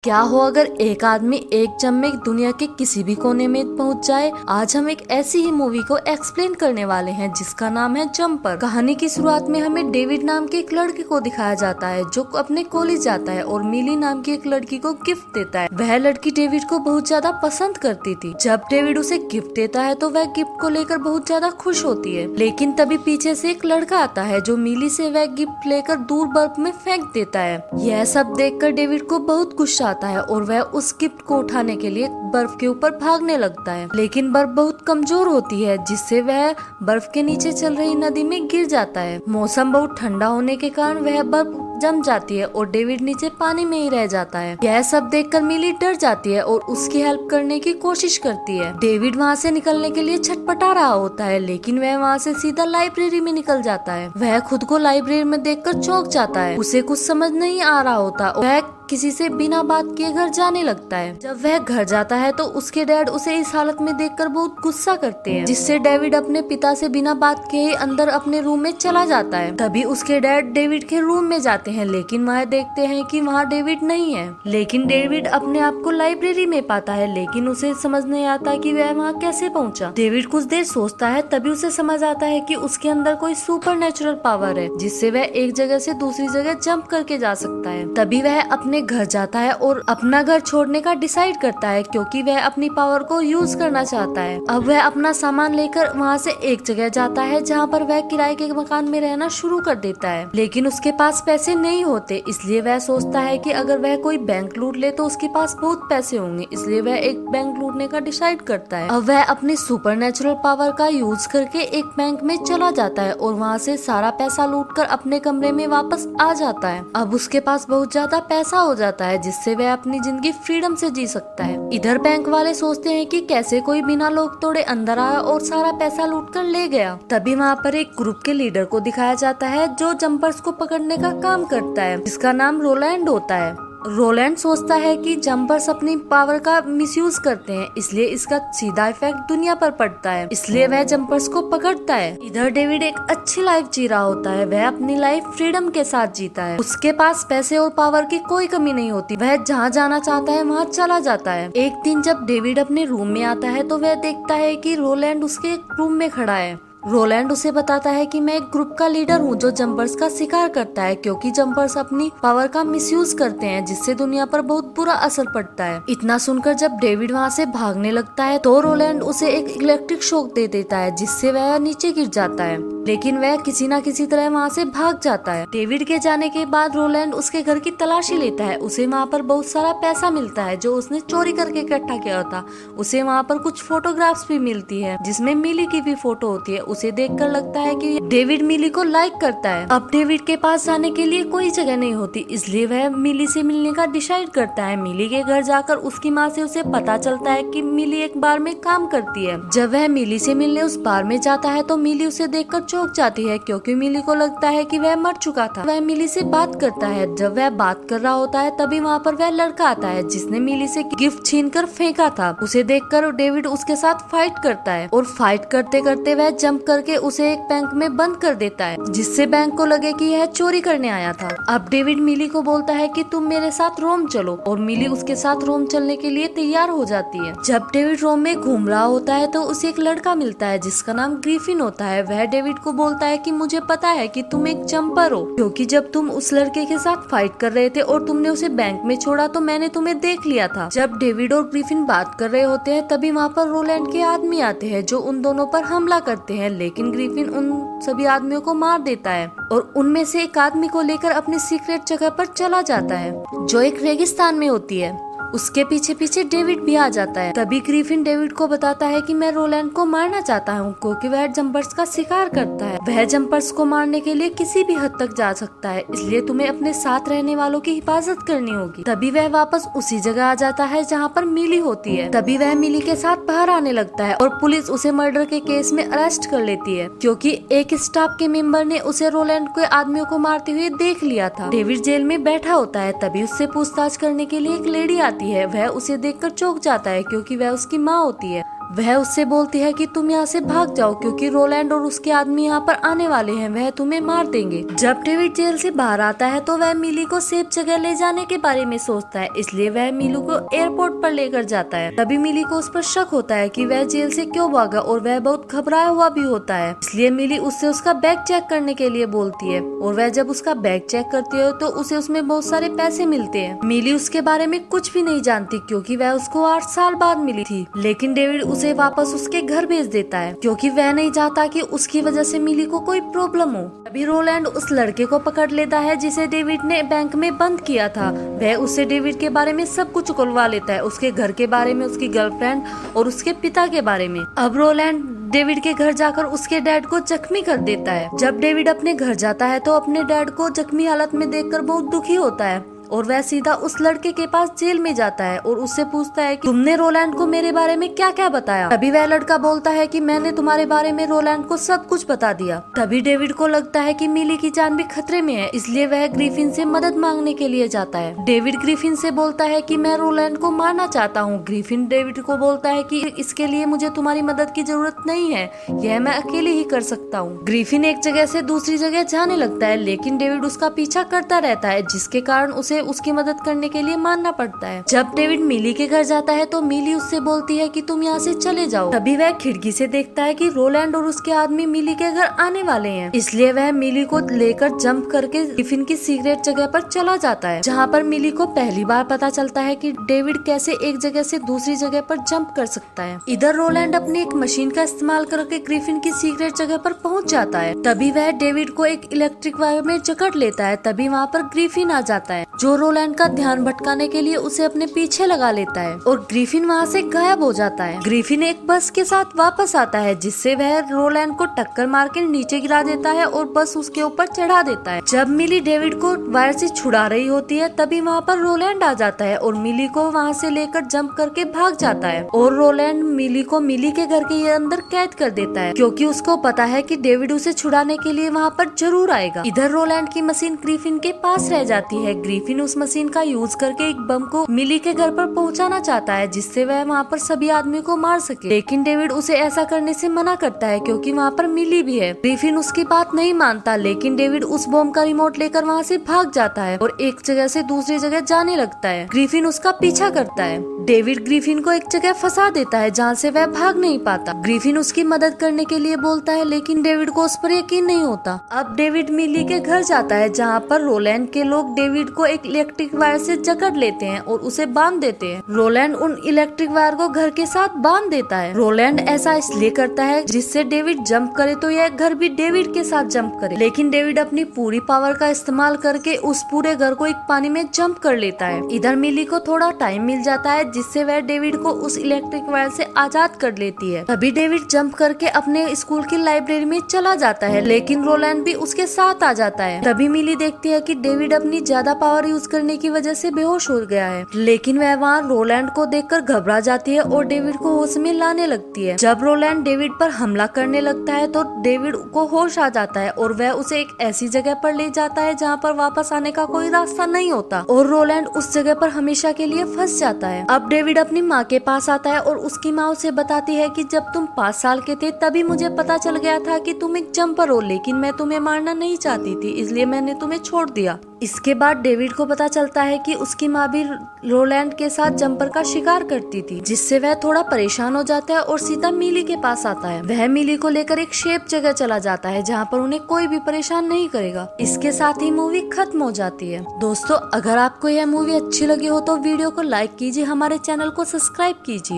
क्या हो अगर एक आदमी एक जम में दुनिया के किसी भी कोने में पहुंच जाए। आज हम एक ऐसी ही मूवी को एक्सप्लेन करने वाले हैं जिसका नाम है जंपर। कहानी की शुरुआत में हमें डेविड नाम के एक लड़के को दिखाया जाता है जो अपने कॉलेज जाता है और मिली नाम की एक लड़की को गिफ्ट देता है। वह लड़की डेविड को बहुत ज्यादा पसंद करती थी। जब डेविड उसे गिफ्ट देता है तो वह गिफ्ट को लेकर बहुत ज्यादा खुश होती है, लेकिन तभी पीछे से एक लड़का आता है जो मिली से वह गिफ्ट लेकर दूर बर्फ में फेंक देता है। यह सब देखकर डेविड को बहुत गुस्सा आता है और वह उस गिफ्ट को उठाने के लिए बर्फ के ऊपर भागने लगता है, लेकिन बर्फ बहुत कमजोर होती है जिससे वह बर्फ के नीचे चल रही नदी में गिर जाता है। मौसम बहुत ठंडा होने के कारण वह बर्फ जम जाती है और डेविड नीचे पानी में ही रह जाता है। यह सब देखकर मिली डर जाती है और उसकी हेल्प करने की कोशिश करती है। डेविड वहाँ से निकलने के लिए छटपटा रहा होता है, लेकिन वह वहाँ से सीधा लाइब्रेरी में निकल जाता है। वह खुद को लाइब्रेरी में देखकर चौंक जाता है। उसे कुछ समझ नहीं आ रहा होता। वह किसी से बिना बात किए घर जाने लगता है। जब वह घर जाता है तो उसके डैड उसे इस हालत में देखकर बहुत गुस्सा करते हैं, जिससे डेविड अपने पिता से बिना बात किए अंदर अपने रूम में चला जाता है। तभी उसके डैड डेविड के रूम में जाते हैं, लेकिन वह देखते हैं कि वहाँ डेविड नहीं है। लेकिन डेविड अपने आप को लाइब्रेरी में पाता है, लेकिन उसे समझ नहीं आता कि वह वहाँ कैसे पहुँचा। डेविड कुछ देर सोचता है, तभी उसे समझ आता है कि उसके अंदर कोई सुपर नेचुरल पावर है जिससे वह एक जगह से दूसरी जगह जंप करके जा सकता है। तभी वह अपने घर जाता है और अपना घर छोड़ने का डिसाइड करता है, क्योंकि वह अपनी पावर को यूज करना चाहता है। अब वह अपना सामान लेकर वहाँ से एक जगह जाता है जहाँ पर वह किराए के मकान में रहना शुरू कर देता है, लेकिन उसके पास पैसे नहीं होते। इसलिए वह सोचता है कि अगर वह कोई बैंक लूट ले तो उसके पास बहुत पैसे होंगे, इसलिए वह एक बैंक लूटने का डिसाइड करता है। अब वह अपनी सुपर नेचुरल पावर का यूज करके एक बैंक में चला जाता है और वहाँ से सारा पैसा लूटकर अपने कमरे में वापस आ जाता है। अब उसके पास बहुत ज्यादा पैसा हो जाता है जिससे वह अपनी जिंदगी फ्रीडम से जी सकता है। इधर बैंक वाले सोचते हैं कि कैसे कोई बिना लोग तोड़े अंदर आया और सारा पैसा लूट कर ले गया। तभी वहाँ पर एक ग्रुप के लीडर को दिखाया जाता है जो जंपर्स को पकड़ने का काम करता है, जिसका नाम रोलैंड होता है। रोलैंड सोचता है कि जंपर्स अपनी पावर का मिसयूज करते हैं, इसलिए इसका सीधा इफेक्ट दुनिया पर पड़ता है, इसलिए वह जंपर्स को पकड़ता है। इधर डेविड एक अच्छी लाइफ जी रहा होता है। वह अपनी लाइफ फ्रीडम के साथ जीता है। उसके पास पैसे और पावर की कोई कमी नहीं होती। वह जहाँ जाना चाहता है वहाँ चला जाता है। एक दिन जब डेविड अपने रूम में आता है तो वह देखता है कि रोलैंड उसके रूम में खड़ा है। रोलैंड उसे बताता है कि मैं एक ग्रुप का लीडर हूँ जो जंपर्स का शिकार करता है, क्योंकि जंपर्स अपनी पावर का मिसयूज करते हैं जिससे दुनिया पर बहुत बुरा असर पड़ता है। इतना सुनकर जब डेविड वहाँ से भागने लगता है तो रोलैंड उसे एक इलेक्ट्रिक शॉक दे देता है जिससे वह नीचे गिर जाता है, लेकिन वह किसी न किसी तरह वहाँ से भाग जाता है। डेविड के जाने के बाद रोलैंड उसके घर की तलाशी लेता है। उसे वहाँ पर बहुत सारा पैसा मिलता है जो उसने चोरी करके इकट्ठा किया था। उसे वहाँ पर कुछ फोटोग्राफ्स भी मिलती है जिसमें मिली की भी फोटो होती है। उसे देखकर लगता है कि डेविड मिली को लाइक करता है। अब डेविड के पास जाने के लिए कोई जगह नहीं होती, इसलिए वह मिली से मिलने का डिसाइड करता है। मिली के घर जाकर उसकी माँ से उसे पता चलता है कि मिली एक बार में काम करती है। जब वह मिली से मिलने उस बार में जाता है तो मिली उसे देखकर चौंक जाती है, क्योंकि मिली को लगता है कि वह मर चुका था। वह मिली से बात करता है। जब वह बात कर रहा होता है तभी वहाँ पर वह लड़का आता है जिसने मिली से गिफ्ट छीनकर फेंका था। उसे देखकर डेविड उसके साथ फाइट करता है और फाइट करते करते वह जंप करके उसे एक बैंक में बंद कर देता है, जिससे बैंक को लगे कि यह चोरी करने आया था। अब डेविड मिली को बोलता है कि तुम मेरे साथ रोम चलो, और मिली उसके साथ रोम चलने के लिए तैयार हो जाती है। जब डेविड रोम में घूम रहा होता है तो उसे एक लड़का मिलता है जिसका नाम ग्रिफिन होता है। वह डेविड को बोलता है कि मुझे पता है कि तुम एक जंपर हो, क्योंकि जब तुम उस लड़के के साथ फाइट कर रहे थे और तुमने उसे बैंक में छोड़ा तो मैंने तुम्हें देख लिया था। जब डेविड और ग्रिफिन बात कर रहे होते हैं तभी वहाँ पर रोलैंड के आदमी आते हैं जो उन दोनों पर हमला करते हैं, लेकिन ग्रिफिन उन सभी आदमियों को मार देता है और उनमें से एक आदमी को लेकर अपनी सीक्रेट जगह पर चला जाता है जो एक रेगिस्तान में होती है। उसके पीछे पीछे डेविड भी आ जाता है। तभी ग्रिफिन डेविड को बताता है कि मैं रोलैंड को मारना चाहता हूँ, क्योंकि वह जंपर्स का शिकार करता है। वह जंपर्स को मारने के लिए किसी भी हद तक जा सकता है, इसलिए तुम्हें अपने साथ रहने वालों की हिफाजत करनी होगी। तभी वह वापस उसी जगह आ जाता है जहाँ पर मिली होती है। तभी वह मिली के साथ बाहर आने लगता है और पुलिस उसे मर्डर के केस में अरेस्ट कर लेती है, क्योंकि एक स्टाफ के मेंबर ने उसे रोलैंड के आदमियों को मारते हुए देख लिया था। डेविड जेल में बैठा होता है। तभी उससे पूछताछ करने के लिए एक लेडी आती है। वह उसे देखकर चौंक जाता है, क्योंकि वह उसकी माँ होती है। वह उससे बोलती है कि तुम यहाँ से भाग जाओ क्योंकि रोलैंड और उसके आदमी यहाँ पर आने वाले हैं, वह तुम्हें मार देंगे। जब डेविड जेल से बाहर आता है तो वह मिली को सेफ जगह ले जाने के बारे में सोचता है, इसलिए वह मिली को एयरपोर्ट पर लेकर जाता है। तभी मिली को उस पर शक होता है कि वह जेल से क्यों भागा और वह बहुत घबराया हुआ भी होता है, इसलिए मिली उससे उसका बैग चेक करने के लिए बोलती है और वह जब उसका बैग चेक करती है तो उसे उसमें बहुत सारे पैसे मिलते हैं। मिली उसके बारे में कुछ भी नहीं जानती क्योंकि वह उसको 8 साल बाद मिली थी, लेकिन डेविड उसे वापस उसके घर भेज देता है क्योंकि वह नहीं चाहता कि उसकी वजह से मिली को कोई प्रॉब्लम हो। अभी रोलैंड उस लड़के को पकड़ लेता है जिसे डेविड ने बैंक में बंद किया था। वह उससे डेविड के बारे में सब कुछ उकलवा लेता है, उसके घर के बारे में, उसकी गर्लफ्रेंड और उसके पिता के बारे में। अब रोलैंड डेविड के घर जाकर उसके डैड को जख्मी कर देता है। जब डेविड अपने घर जाता है तो अपने डैड को जख्मी हालत में देखकर बहुत दुखी होता है और वह सीधा उस लड़के के पास जेल में जाता है और उससे पूछता है कि तुमने रोलैंड को मेरे बारे में क्या क्या बताया। तभी वह लड़का बोलता है कि मैंने तुम्हारे बारे में रोलैंड को सब कुछ बता दिया। तभी डेविड को लगता है कि मिली की जान भी खतरे में है, इसलिए वह ग्रिफिन से मदद मांगने के लिए जाता है। डेविड ग्रिफिन से बोलता है कि मैं रोलैंड को मारना चाहता हूँ। ग्रिफिन डेविड को बोलता है कि इसके लिए मुझे तुम्हारी मदद की जरूरत नहीं है, यह मैं अकेले ही कर सकता हूँ। ग्रिफिन एक जगह से दूसरी जगह जाने लगता है, लेकिन डेविड उसका पीछा करता रहता है, जिसके कारण उसे उसकी मदद करने के लिए मानना पड़ता है। जब डेविड मिली के घर जाता है तो मिली उससे बोलती है कि तुम यहाँ से चले जाओ। तभी वह खिड़की से देखता है कि रोलैंड और उसके आदमी मिली के घर आने वाले हैं, इसलिए वह मिली को लेकर जंप करके ग्रिफिन की सीक्रेट जगह पर चला जाता है, जहाँ पर मिली को पहली बार पता चलता है कि डेविड कैसे एक जगह से दूसरी जगह पर जंप कर सकता है। इधर रोलैंड अपनी एक मशीन का इस्तेमाल करके ग्रिफिन की सीक्रेट जगह पर पहुँच जाता है। तभी वह डेविड को एक इलेक्ट्रिक वायर में जकड़ लेता है। तभी वहाँ पर ग्रिफिन आ जाता है जो रोलैंड का ध्यान भटकाने के लिए उसे अपने पीछे लगा लेता है और ग्रिफिन वहाँ से गायब हो जाता है। ग्रिफिन एक बस के साथ वापस आता है, जिससे वह रोलैंड को टक्कर मार के नीचे गिरा देता है और बस उसके ऊपर चढ़ा देता है। जब मिली डेविड को वायर से छुड़ा रही होती है तभी वहाँ पर रोलैंड आ जाता है और मिली को वहाँ से लेकर जंप करके भाग जाता है और रोलैंड मिली को मिली के घर के अंदर कैद कर देता है क्योंकि उसको पता है कि डेविड उसे छुड़ाने के लिए वहाँ पर जरूर आएगा। इधर रोलैंड की मशीन ग्रिफिन के पास रह जाती है। ग्रिफिन उस मशीन का यूज करके एक बम को मिली के घर पर पहुंचाना चाहता है, जिससे वह वहाँ पर सभी आदमी को मार सके, लेकिन डेविड उसे ऐसा करने से मना करता है क्योंकि वहाँ पर मिली भी है। ग्रिफिन उसकी बात नहीं मानता, लेकिन डेविड उस बम का रिमोट लेकर वहाँ से भाग जाता है और एक जगह से दूसरी जगह जाने लगता है। ग्रिफिन उसका पीछा करता है। डेविड ग्रिफिन को एक जगह फंसा देता है जहाँ से वह भाग नहीं पाता। ग्रिफिन उसकी मदद करने के लिए बोलता है, लेकिन डेविड को उस पर यकीन नहीं होता। अब डेविड मिली के घर जाता है जहाँ पर रोलैंड के लोग डेविड को एक इलेक्ट्रिक वायर से जकड़ लेते हैं और उसे बांध देते हैं। रोलैंड उन इलेक्ट्रिक वायर को घर के साथ बांध देता है। रोलैंड ऐसा इसलिए करता है जिससे डेविड जंप करे तो यह घर भी डेविड के साथ जंप करे, लेकिन डेविड अपनी पूरी पावर का इस्तेमाल करके उस पूरे घर को एक पानी में जंप कर लेता है। इधर मिली को थोड़ा टाइम मिल जाता है, जिससे वह डेविड को उस इलेक्ट्रिक वायर से आजाद कर लेती है। तभी डेविड जंप करके अपने स्कूल की लाइब्रेरी में चला जाता है, लेकिन रोलैंड भी उसके साथ आ जाता है। तभी मिली देखती है कि डेविड अपनी ज्यादा पावर यूज करने की वजह से बेहोश हो गया है, लेकिन वह वहाँ रोलैंड को देखकर घबरा जाती है और डेविड को होश में लाने लगती है। जब रोलैंड डेविड पर हमला करने लगता है तो डेविड को होश आ जाता है और वह उसे एक ऐसी जगह पर ले जाता है जहाँ पर वापस आने का कोई रास्ता नहीं होता और रोलैंड उस जगह पर हमेशा के लिए फंस जाता है। अब डेविड अपनी माँ के पास आता है और उसकी माँ उसे बताती है कि जब तुम 5 साल के थे तभी मुझे पता चल गया था कि तुम एक जंपर हो, लेकिन मैं तुम्हें मारना नहीं चाहती थी, इसलिए मैंने तुम्हें छोड़ दिया। इसके बाद डेविड को पता चलता है कि उसकी माँ भी रोलैंड के साथ जंपर का शिकार करती थी, जिससे वह थोड़ा परेशान हो जाता है और सीधा मिली के पास आता है। वह मिली को लेकर एक शेप जगह चला जाता है जहाँ पर उन्हें कोई भी परेशान नहीं करेगा। इसके साथ ही मूवी खत्म हो जाती है। दोस्तों, अगर आपको यह मूवी अच्छी लगी हो तो वीडियो को लाइक कीजिए, हमारे चैनल को सब्सक्राइब कीजिए।